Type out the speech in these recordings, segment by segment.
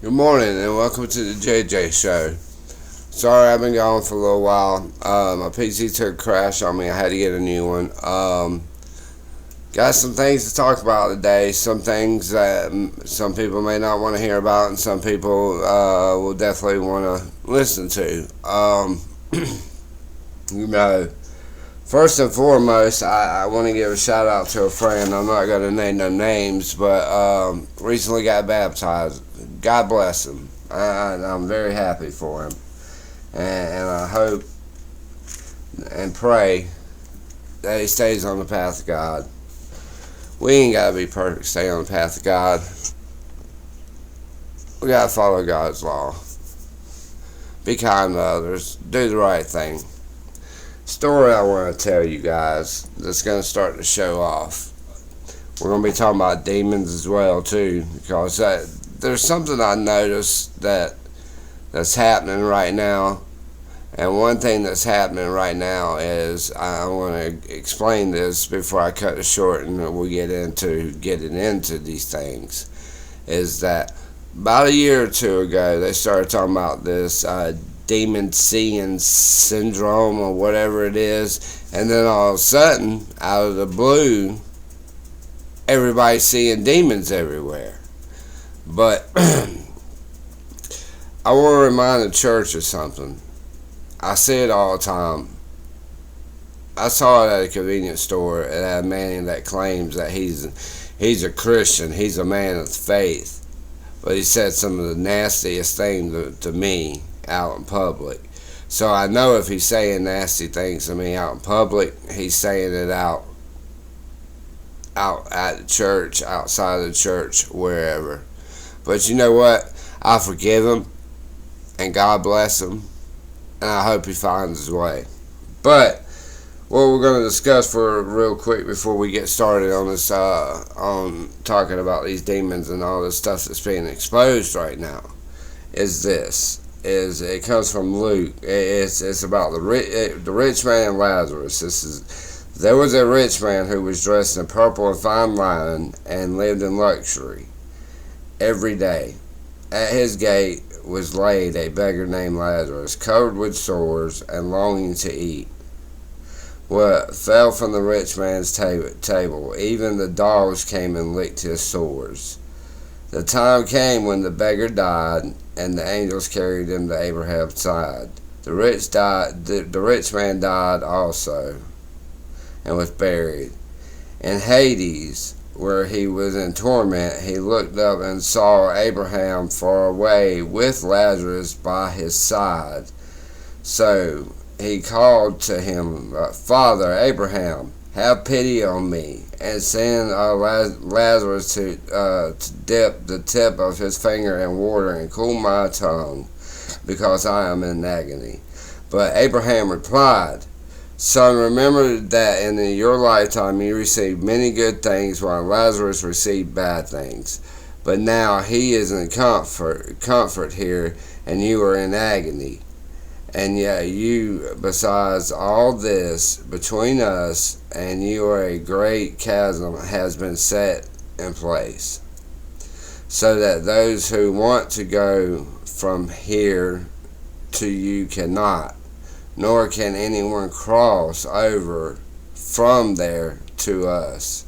Good morning and welcome to the JJ Show. Sorry I've been gone for a little while. My PC took a crash on me. I had to get a new one. Got some things to talk about today. Some things that some people may not want to hear about, and some people will definitely want to listen to. You know, first and foremost, I want to give a shout out to a friend. I'm not going to name no names, but recently got baptized. God bless him. I'm very happy for him. And I hope and pray that he stays on the path of God. We ain't got to be perfect, stay on the path of God. We got to follow God's law. Be kind to others. Do the right thing. Story I want to tell you guys that's going to start to show off. We're going to be talking about demons as well, too, because there's something I noticed that's happening right now. And one thing that's happening right now is I want to explain this before I cut it short and we get into getting into these things. Is that about a year or two ago they started talking about this demon seeing syndrome or whatever it is, and then all of a sudden, out of the blue, everybody's seeing demons everywhere. But I want to remind the church of something. I see it all the time. I saw it at a convenience store at a man that claims that he's a Christian, he's a man of faith, but he said some of the nastiest things to me out in public. So I know if he's saying nasty things to me out in public, he's saying it out at the church, outside of the church, wherever. But you know what? I forgive him, and God bless him, and I hope he finds his way. But what we're going to discuss for real quick before we get started on this, on talking about these demons and all this stuff that's being exposed right now, is this. It comes from Luke. It's about the rich man and Lazarus. There was a rich man who was dressed in purple and fine linen and lived in luxury every day. At his gate was laid a beggar named Lazarus, covered with sores and longing to eat. What fell from the rich man's table, even the dogs came and licked his sores. The time came when the beggar died, and the angels carried him to Abraham's side. The rich man died also, and was buried. In Hades, where he was in torment, he looked up and saw Abraham far away with Lazarus by his side. So he called to him, Father Abraham, have pity on me, and send Lazarus to dip the tip of his finger in water and cool my tongue, because I am in agony. But Abraham replied, Son, remember that in your lifetime you received many good things, while Lazarus received bad things. But now he is in comfort here, and you are in agony. And yet you, besides all this, between us and you are a great chasm has been set in place, so that those who want to go from here to you cannot, nor can anyone cross over from there to us.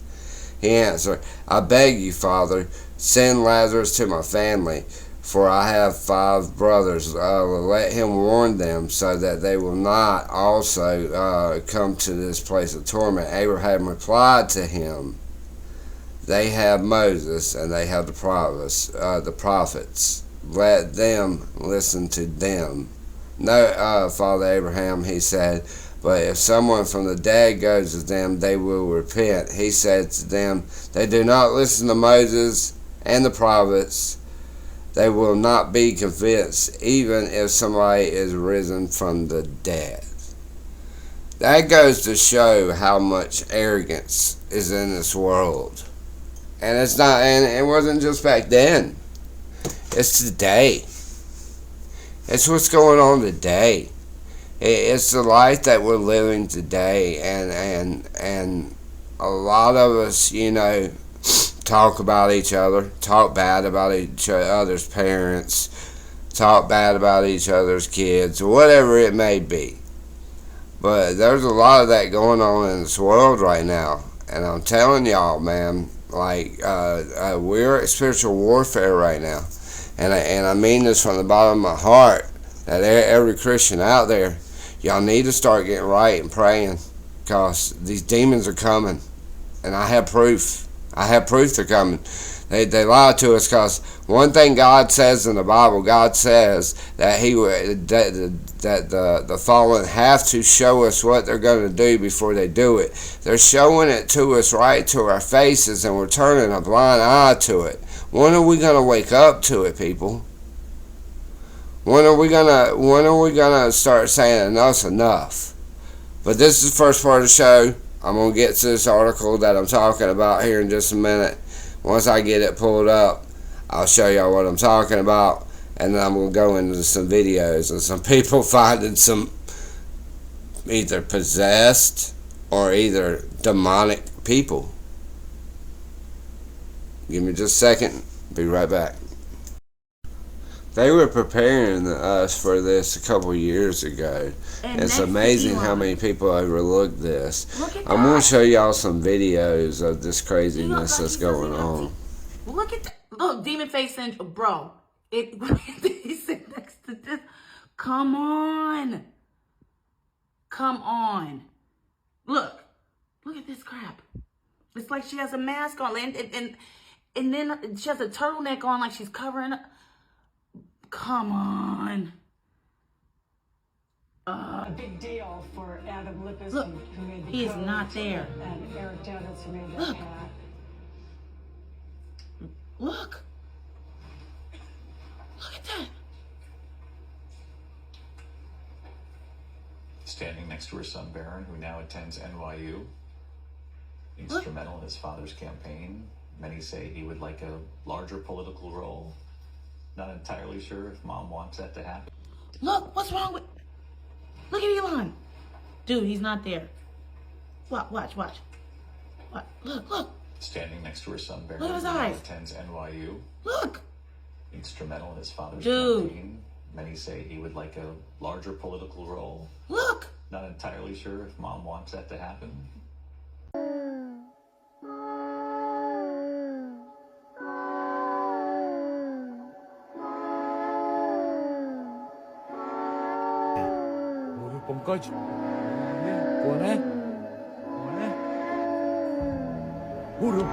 He answered, I beg you, Father, send Lazarus to my family, for I have 5 brothers. Let him warn them, so that they will not also come to this place of torment. Abraham replied to him, They have Moses, and they have the prophets. Let them listen to them. No, Father Abraham, he said, but if someone from the dead goes to them, they will repent. He said to them, They do not listen to Moses and the prophets. They will not be convinced, even if somebody is risen from the dead. That goes to show how much arrogance is in this world. And it's not, and it wasn't just back then. It's today. It's what's going on today. It's the life that we're living today, and a lot of us, talk about each other, talk bad about each other's parents, talk bad about each other's kids, whatever it may be. But there's a lot of that going on in this world right now. And I'm telling y'all, man, like, we're at spiritual warfare right now. And I mean this from the bottom of my heart, that every Christian out there, y'all need to start getting right and praying, because these demons are coming. And I have proof. I have proof they're coming. They lie to us, because one thing God says in the Bible, God says that the fallen have to show us what they're going to do before they do it. They're showing it to us right to our faces, and we're turning a blind eye to it. When are we going to wake up to it, people? When are we gonna start saying enough's enough? But this is the first part of the show. I'm gonna get to this article that I'm talking about here in just a minute. Once I get it pulled up, I'll show y'all what I'm talking about, and then I'm gonna go into some videos and some people finding some either possessed or either demonic people. Give me just a second. Be right back. They were preparing us for this a couple years ago. And it's amazing how many people overlooked this. I'm going to show y'all some videos of this craziness that's going on. Look at that. Look, demon face syndrome. Bro, he's sitting next to this. Come on. Come on. Look at this crap. It's like she has a mask on. And then she has a turtleneck on like she's covering up. Come on. A big deal for Adam Lippis. Look, who made the he is code, not there. And Eric Dennis, who made the Look. hat. Look. Look at that. Standing next to her son Barron, who now attends NYU. Instrumental in his father's campaign. Many say he would like a larger political role. Not entirely sure if mom wants that to happen. Look, what's wrong with... Look at Elon. Dude, he's not there. Watch. What? Look. Standing next to her son Barron, Look at his who now eyes. attends NYU. Look. Instrumental in his father's Dude. campaign. Many say he would like a larger political role. Look. Not entirely sure if mom wants that to happen. Помкач. Коне. Ура.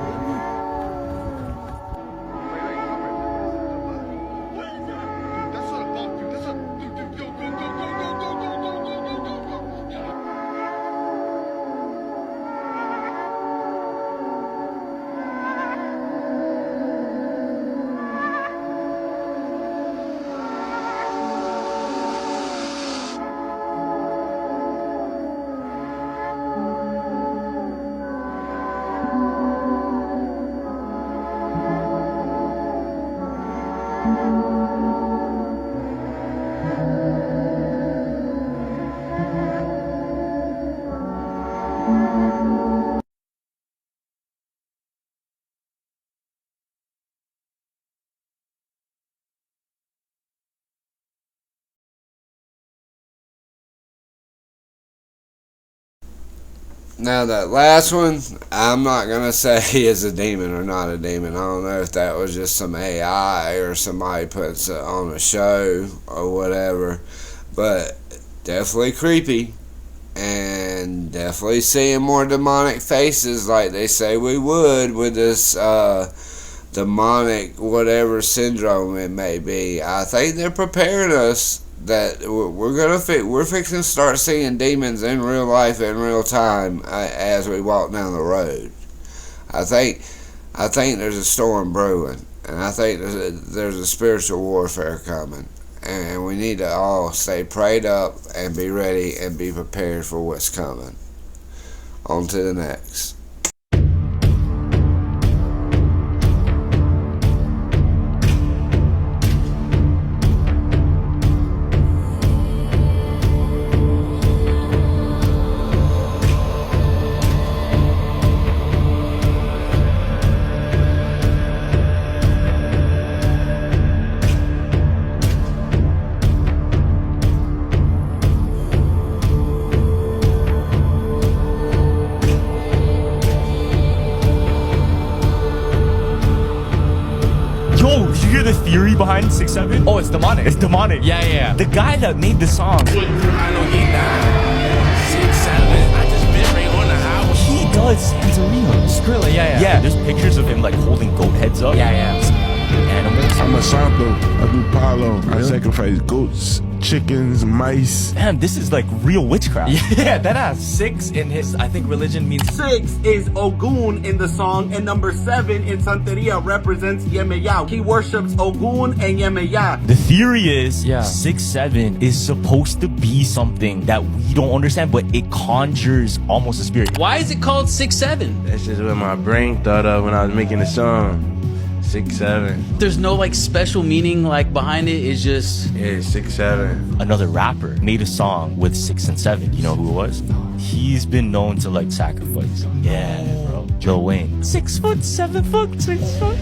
Now that last one, I'm not going to say he is a demon or not a demon. I don't know if that was just some AI or somebody puts it on a show or whatever. But definitely creepy. And definitely seeing more demonic faces like they say we would with this demonic whatever syndrome it may be. I think they're preparing us that we're fixing to start seeing demons in real life in real time as we walk down the road. I think there's a storm brewing, and I think there's a spiritual warfare coming, and we need to all stay prayed up and be ready and be prepared for what's coming. On to the next. hear the theory behind 6'7"? Oh, it's demonic. It's demonic. Yeah, yeah, yeah. The guy that made the song, I know he not 6'7". I just been right on the highway. he does Santeria. Skrilla, yeah, yeah. Yeah, there's pictures of him like holding goat heads up. Yeah, yeah. Animals. I'm a Santo. I do palo. I sacrifice goats, chickens, mice. Damn, this is like real witchcraft. Yeah, that has 6 in his, I think religion means 6 is Ogun in the song, and number 7 in Santeria represents Yemeya. He worships Ogun and Yemeya. The theory is Yeah. 6'7" is supposed to be something that we don't understand, but it conjures almost a spirit. Why is it called 6'7"? That's just what my brain thought of when I was making the song. 6'7". There's no like special meaning like behind it. It's just Yeah, 6'7". Another rapper made a song with 6 and 7. You know who it was? He's been known to like sacrifice. Yeah, bro. Lil Wayne. 6 foot, 7 foot, 6 foot.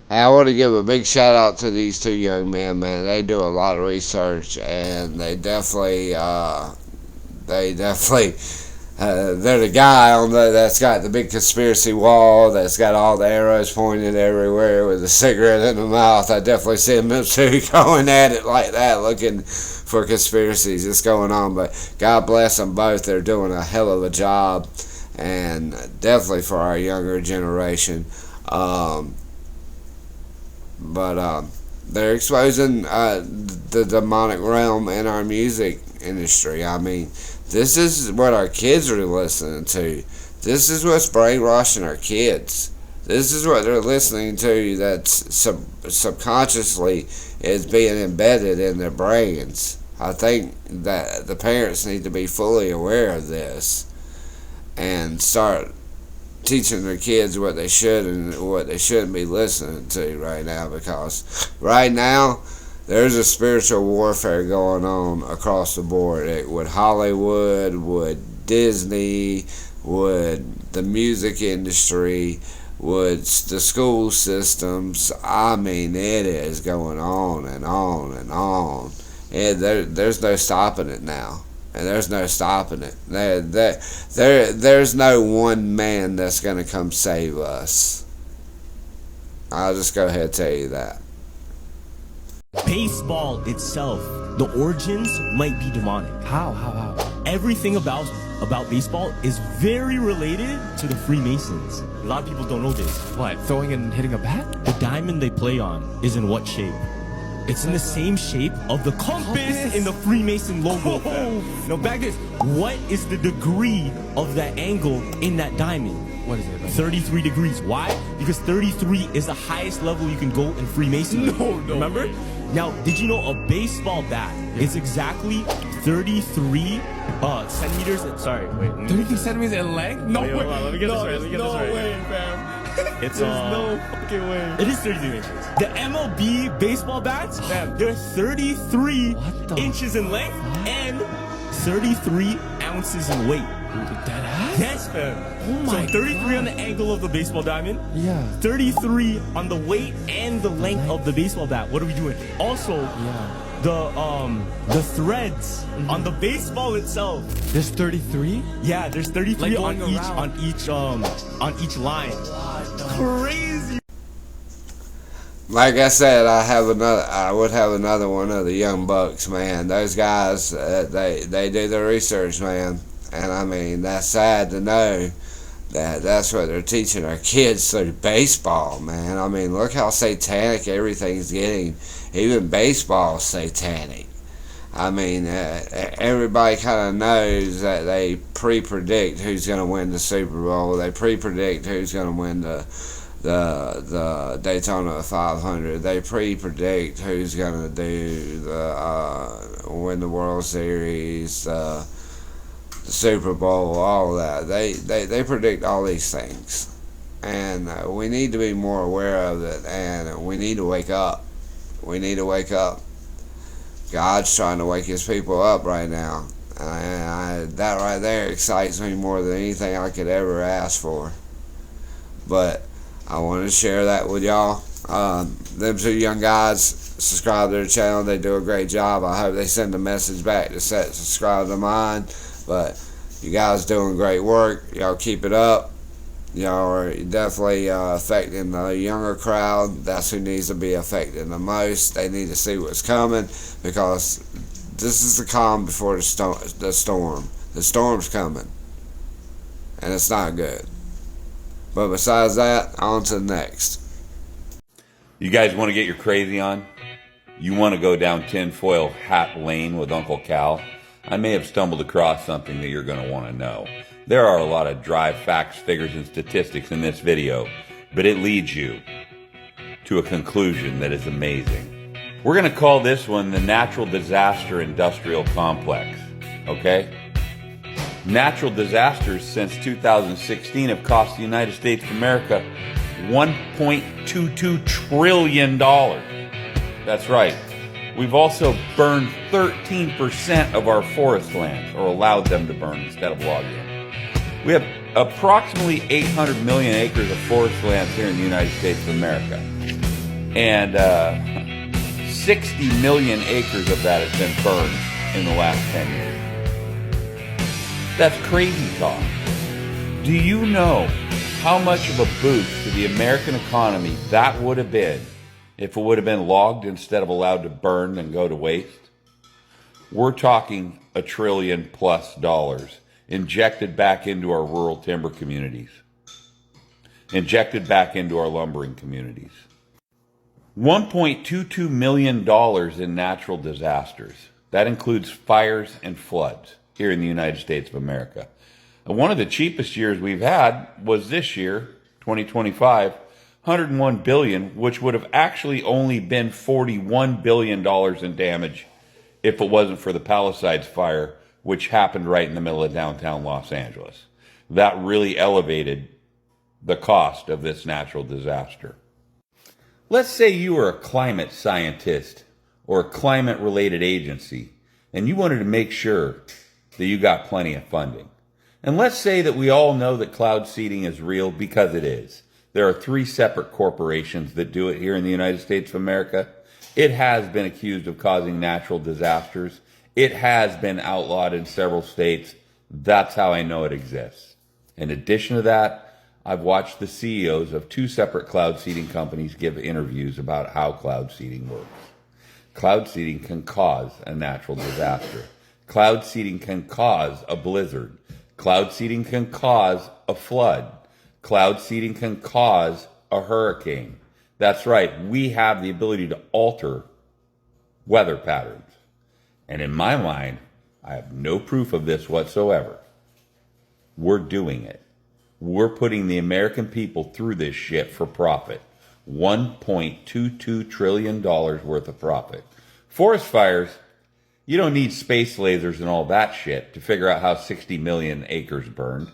I want to give a big shout out to these two young men, man. They do a lot of research, and they're the guy on that's got the big conspiracy wall, that's got all the arrows pointed everywhere with a cigarette in the mouth. I definitely see them two going at it like that, looking for conspiracies that's going on. But God bless them both. They're doing a hell of a job, and definitely for our younger generation. But they're exposing the demonic realm in our music industry. I mean, this is what our kids are listening to. This is what's brainwashing our kids. This is what they're listening to that's subconsciously is being embedded in their brains. I think that the parents need to be fully aware of this and start teaching their kids what they should and what they shouldn't be listening to right now, because right now there's a spiritual warfare going on across the board with Hollywood, with Disney, with the music industry, with the school systems. I mean, it is going on and on and on, and there's no stopping it now. And there's no stopping it. There's no one man that's going to come save us. I'll just go ahead and tell you that. Baseball itself, the origins might be demonic. How? Everything about baseball is very related to the Freemasons. A lot of people don't know this. What? Throwing and hitting a bat? The diamond they play on is in what shape? It's in the same shape of the compass in the Freemason logo. Now back this. What is the degree of that angle in that diamond? What is it? 33 degrees. Why? Because 33 is the highest level you can go in Freemasonry. No. Remember? Now, did you know a baseball bat is exactly 33 centimeters? Sorry, wait. 33 centimeters in length? No Wait, way. hold on, let me get this right. No way, fam. It's There's no fucking way. It is 33 inches. The MLB baseball bats, they're 33 inches in length and 33 ounces in weight. That ass? Yes, fam. Oh my So 33 God. on the angle of the baseball diamond. Yeah. 33 on the weight and the length of the baseball bat. What are we doing? Also, the threads on the baseball itself. There's 33? Yeah, there's 33 Like on going each around. on each line. Crazy. Like I said, I would have another one of the Young Bucks, man. Those guys, they do their research, man. And I mean, that's sad to know that's what they're teaching our kids through baseball, man. I mean, look how satanic everything's getting. Even baseball's satanic. I mean, everybody kind of knows that they pre-predict who's going to win the Super Bowl. They pre-predict who's going to win the Daytona 500. They pre-predict who's going to do win the World Series, the Super Bowl, all that. They predict all these things, and we need to be more aware of it, and we need to wake up. We need to wake up. God's trying to wake his people up right now. That right there excites me more than anything I could ever ask for. But I wanted to share that with y'all. Them two young guys, subscribe to their channel. They do a great job. I hope they send a message back to subscribe to mine. But you guys doing great work. Y'all keep it up. Y'all are definitely affecting the younger crowd. That's who needs to be affected the most. They need to see what's coming, because this is the calm before the storm. The storm's coming, and it's not good. But besides that, on to the next. You guys want to get your crazy on? You want to go down tinfoil hat lane with Uncle Cal? I may have stumbled across something that you're going to want to know. There are a lot of dry facts, figures, and statistics in this video, but it leads you to a conclusion that is amazing. We're going to call this one the Natural Disaster Industrial Complex, okay? Natural disasters since 2016 have cost the United States of America $1.22 trillion. That's right. We've also burned 13% of our forest lands, or allowed them to burn instead of logging. We have approximately 800 million acres of forest lands here in the United States of America. And 60 million acres of that has been burned in the last 10 years. That's crazy talk. Do you know how much of a boost to the American economy that would have been if it would have been logged instead of allowed to burn and go to waste? We're talking $1 trillion+ injected back into our rural timber communities, injected back into our lumbering communities. $1.22 million in natural disasters. That includes fires and floods here in the United States of America. And one of the cheapest years we've had was this year, 2025, $101 billion, which would have actually only been $41 billion in damage if it wasn't for the Palisades fire, which happened right in the middle of downtown Los Angeles. That really elevated the cost of this natural disaster. Let's say you were a climate scientist or a climate-related agency, and you wanted to make sure that you got plenty of funding. And let's say that we all know that cloud seeding is real, because it is. There are 3 separate corporations that do it here in the United States of America. It has been accused of causing natural disasters. It has been outlawed in several states. That's how I know it exists. In addition to that, I've watched the CEOs of 2 separate cloud seeding companies give interviews about how cloud seeding works. Cloud seeding can cause a natural disaster. Cloud seeding can cause a blizzard. Cloud seeding can cause a flood. Cloud seeding can cause a hurricane. That's right, we have the ability to alter weather patterns. And in my mind, I have no proof of this whatsoever. We're doing it. We're putting the American people through this shit for profit. $1.22 trillion worth of profit. Forest fires, you don't need space lasers and all that shit to figure out how 60 million acres burned.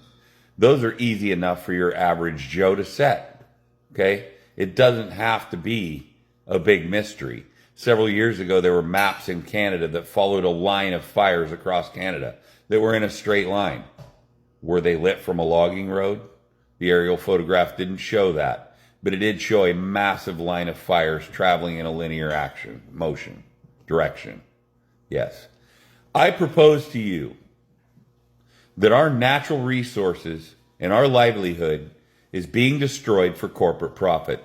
Those are easy enough for your average Joe to set. Okay? It doesn't have to be a big mystery. Several years ago, there were maps in Canada that followed a line of fires across Canada that were in a straight line. Were they lit from a logging road? The aerial photograph didn't show that, but it did show a massive line of fires traveling in a linear direction. Yes. I propose to you that our natural resources and our livelihood is being destroyed for corporate profit.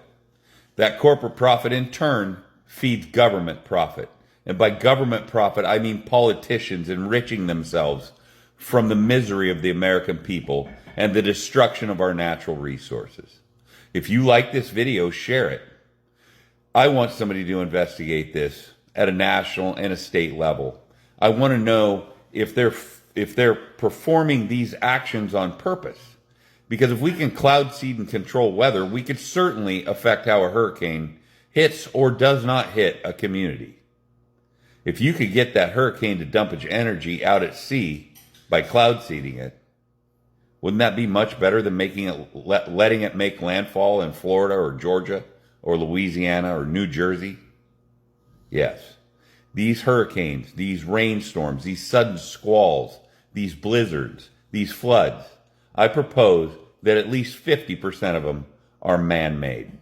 That corporate profit, in turn, feeds government profit. And by government profit, I mean politicians enriching themselves from the misery of the American people and the destruction of our natural resources. If you like this video, share it. I want somebody to investigate this at a national and a state level. I want to know if they're performing these actions on purpose. Because if we can cloud seed and control weather, we could certainly affect how a hurricane hits or does not hit a community. If you could get that hurricane to dump its energy out at sea by cloud seeding it, wouldn't that be much better than letting it make landfall in Florida or Georgia or Louisiana or New Jersey? Yes. These hurricanes, these rainstorms, these sudden squalls, these blizzards, these floods, I propose that at least 50% of them are man-made.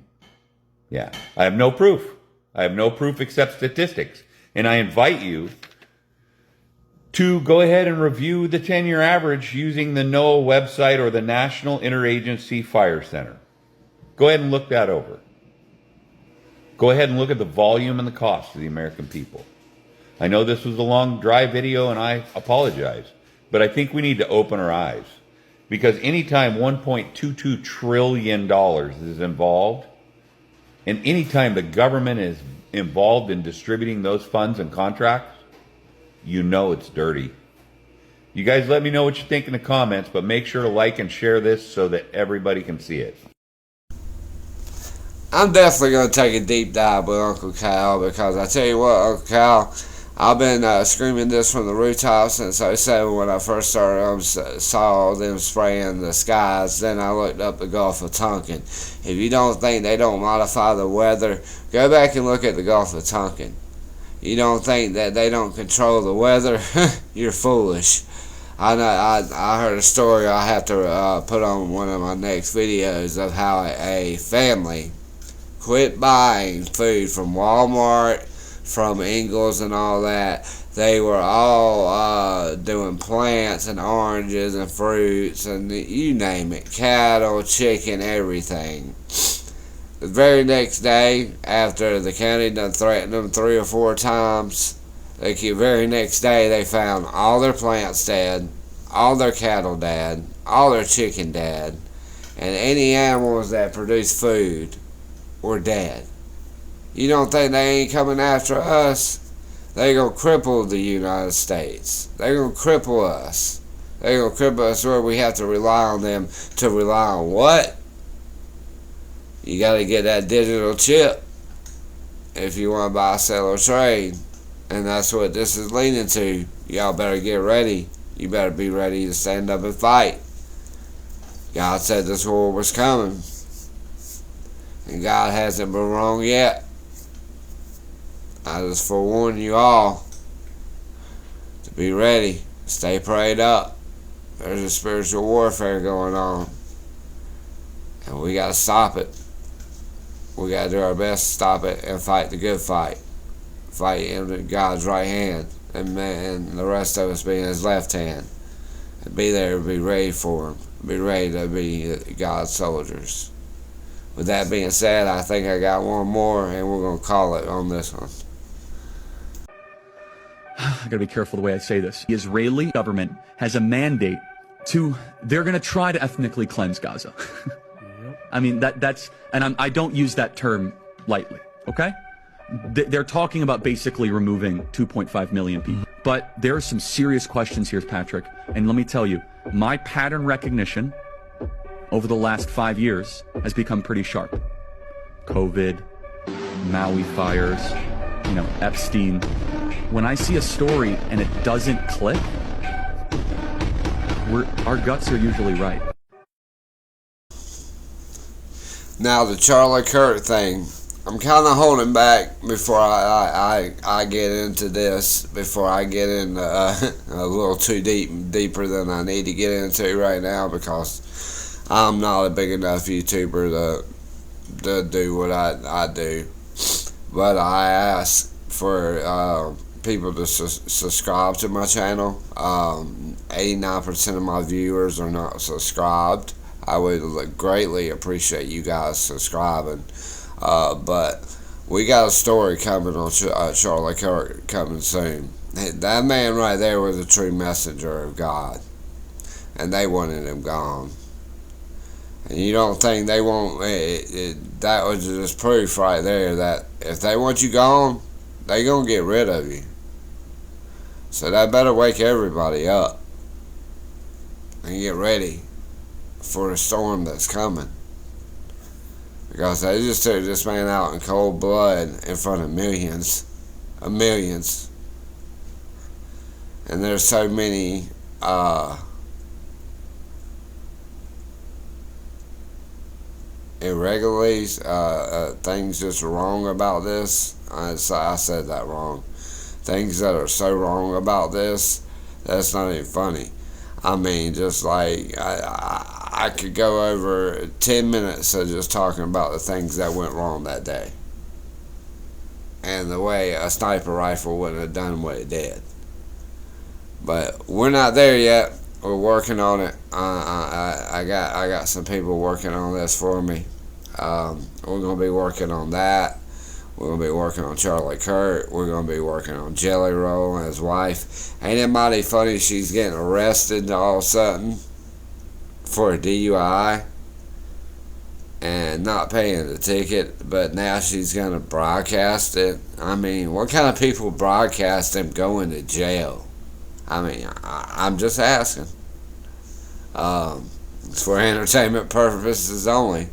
Yeah, I have no proof. I have no proof except statistics. And I invite you to go ahead and review the 10-year average using the NOAA website or the National Interagency Fire Center. Go ahead and look that over. Go ahead and look at the volume and the cost to the American people. I know this was a long, dry video, and I apologize, but I think we need to open our eyes. Because anytime $1.22 trillion is involved, and anytime the government is involved in distributing those funds and contracts, you know it's dirty. You guys let me know what you think in the comments, but make sure to like and share this so that everybody can see it. I'm definitely going to take a deep dive with Uncle Cal, because I tell you what, Uncle Cal, I've been screaming this from the rooftops since '07 when I first started. Saw them spraying the skies. Then I looked up the Gulf of Tonkin. If you don't think they don't modify the weather, go back and look at the Gulf of Tonkin. You don't think that they don't control the weather? You're foolish. I know. I heard a story I have to put on one of my next videos of how a family quit buying food from Walmart, from Ingles and all that. They were all doing plants and oranges and fruits and you name it, cattle, chicken, everything. The very next day, after the county done threatened them 3 or 4 times, the very next day they found all their plants dead, all their cattle dead, all their chicken dead, and any animals that produce food were dead. You don't think they ain't coming after us? They gonna cripple the United States. They gonna cripple us. They gonna cripple us where we have to rely on them. To rely on what? You gotta get that digital chip if you want to buy, sell, or trade. And that's what this is leaning to. Y'all better get ready. You better be ready to stand up and fight. God said this war was coming. And God hasn't been wrong yet. I just forewarn you all to be ready. Stay prayed up. There's a spiritual warfare going on. And we got to stop it. We got to do our best to stop it and fight the good fight. Fight in God's right hand. And the rest of us be in his left hand. And be there, be ready for him. Be ready to be God's soldiers. With that being said, I think I got one more, and we're going to call it on this one. I gotta be careful the way I say this. The Israeli government has a mandate they're gonna try to ethnically cleanse Gaza. I mean, that's, and I don't use that term lightly, okay? They're talking about basically removing 2.5 million people. But there are some serious questions here, Patrick, and let me tell you, my pattern recognition over the last 5 years has become pretty sharp. COVID, Maui fires, Epstein. When I see a story and it doesn't click, our guts are usually right. Now the Charlie Kirk thing, I'm kind of holding back before I get into this, before I get in a little too deeper than I need to get into right now, because I'm not a big enough YouTuber to do what I do. But I ask for people to subscribe to my channel. 89% of my viewers are not subscribed. I would greatly appreciate you guys subscribing. But we got a story coming on Charlie Kirk coming soon. That man right there was a true messenger of God. And they wanted him gone. And you don't think they want that was just proof right there that if they want you gone, they gonna get rid of you. So that better wake everybody up and get ready for the storm that's coming. Because they just took this man out in cold blood in front of millions. And there's so many irregularities, things just wrong about this. I said that wrong. Things that are so wrong about this, that's not even funny. I mean, just like, I could go over 10 minutes of just talking about the things that went wrong that day. and the way a sniper rifle wouldn't have done what it did. But we're not there yet. We're working on it. I got some people working on this for me. We're gonna be working on that. We're gonna be working on Charlie Kirk. We're gonna be working on Jelly Roll and his wife. Ain't it mighty funny? She's getting arrested all of a sudden for a DUI and not paying the ticket, but now she's gonna broadcast it. I mean, what kind of people broadcast them going to jail? I mean, I'm just asking. It's for entertainment purposes only.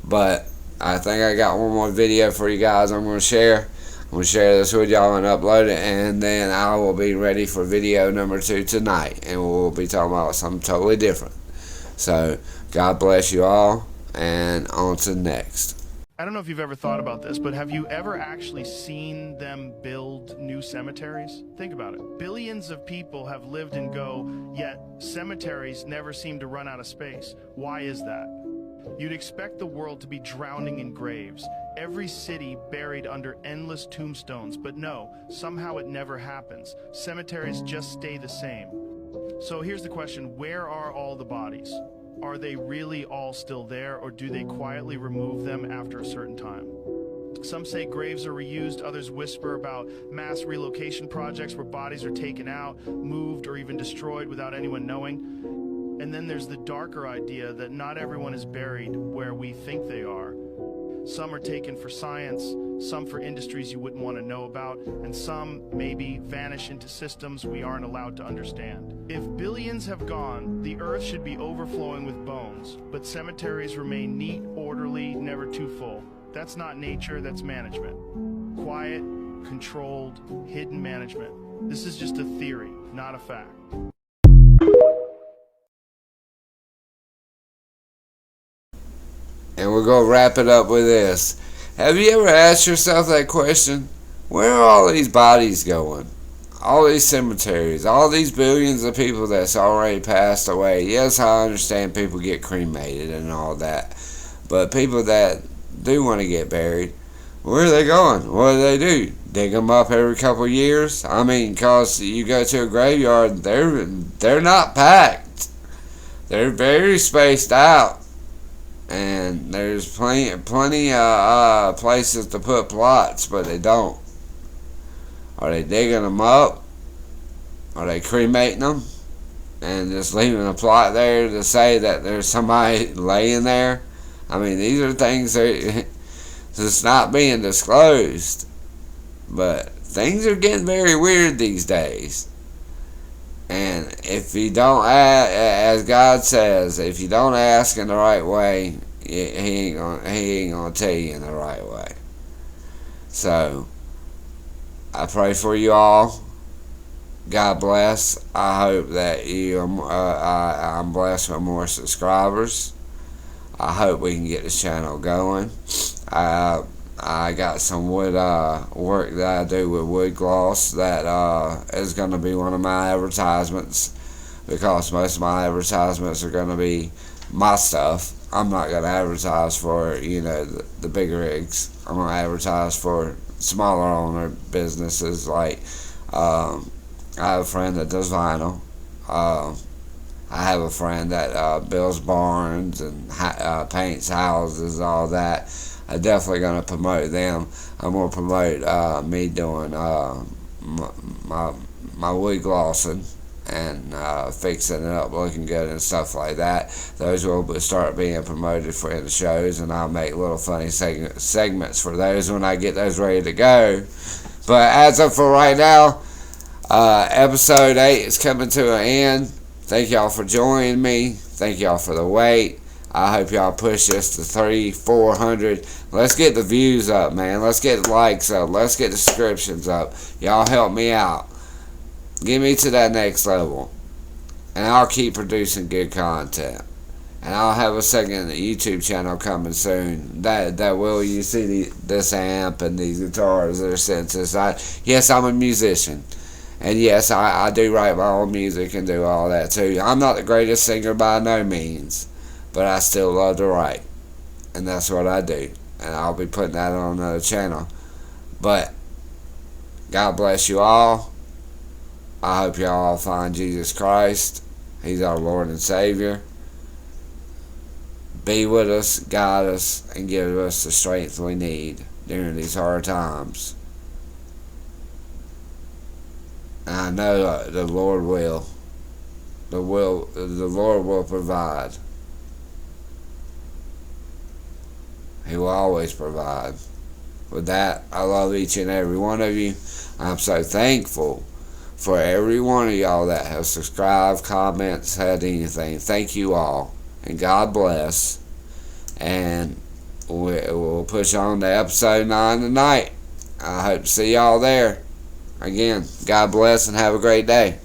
But I think I got one more video for you guys I'm going to share. I'm going to share this with y'all and upload it, and then I will be ready for video number 2 tonight, and we'll be talking about something totally different. So, God bless you all, and on to the next. I don't know if you've ever thought about this, but have you ever actually seen them build new cemeteries? Think about it. Billions of people have lived and go, yet cemeteries never seem to run out of space. Why is that? You'd expect the world to be drowning in graves, every city buried under endless tombstones, but no, somehow it never happens. Cemeteries just stay the same. So here's the question, where are all the bodies? Are they really all still there, or do they quietly remove them after a certain time? Some say graves are reused, others whisper about mass relocation projects where bodies are taken out, moved, or even destroyed without anyone knowing. And then there's the darker idea that not everyone is buried where we think they are. Some are taken for science, some for industries you wouldn't want to know about, and some maybe vanish into systems we aren't allowed to understand. If billions have gone, the earth should be overflowing with bones, but cemeteries remain neat, orderly, never too full. That's not nature, that's management. Quiet, controlled, hidden management. This is just a theory, not a fact. And we're going to wrap it up with this. Have you ever asked yourself that question? Where are all these bodies going? All these cemeteries, all these billions of people that's already passed away. Yes, I understand people get cremated and all that. But people that do want to get buried, where are they going? What do they do? Dig them up every couple of years? I mean, because you go to a graveyard, they're not packed. They're very spaced out. And there's plenty places to put plots, but they don't. Are they digging them up? Are they cremating them? And just leaving a plot there to say that there's somebody laying there? I mean, these are things that's not being disclosed. But things are getting very weird these days. And if you don't, as God says, if you don't ask in the right way, He ain't gonna tell you in the right way. So, I pray for you all. God bless. I hope that I'm blessed with more subscribers. I hope we can get this channel going. I got some wood work that I do with wood gloss that is going to be one of my advertisements, because most of my advertisements are going to be my stuff. I'm not going to advertise for, the big rigs. I'm going to advertise for smaller owner businesses. Like I have a friend that does vinyl. I have a friend that builds barns and paints houses, all that. I'm definitely going to promote them. I'm going to promote me doing my wood glossing and fixing it up, looking good and stuff like that. Those will start being promoted in the shows, and I'll make little funny segments for those when I get those ready to go. But as of for right now, episode 8 is coming to an end. Thank y'all for joining me. Thank y'all for the wait. I hope y'all push this to 300-400. Let's get the views up, man. Let's get the likes up. Let's get the subscriptions up. Y'all help me out. Get me to that next level. And I'll keep producing good content. And I'll have a second YouTube channel coming soon. That will, you see this amp and these guitars that are sitting to the side. Yes, I'm a musician. And yes, I do write my own music and do all that too. I'm not the greatest singer by no means. But I still love to write. And that's what I do. And I'll be putting that on another channel. But God bless you all. I hope y'all find Jesus Christ. He's our Lord and Savior. Be with us, guide us, and give us the strength we need during these hard times. And I know the Lord will. The Lord will provide. He will always provide. With that, I love each and every one of you. I'm so thankful for every one of y'all that have subscribed, comments, said anything. Thank you all. And God bless. And we'll push on to episode 9 tonight. I hope to see y'all there. Again, God bless and have a great day.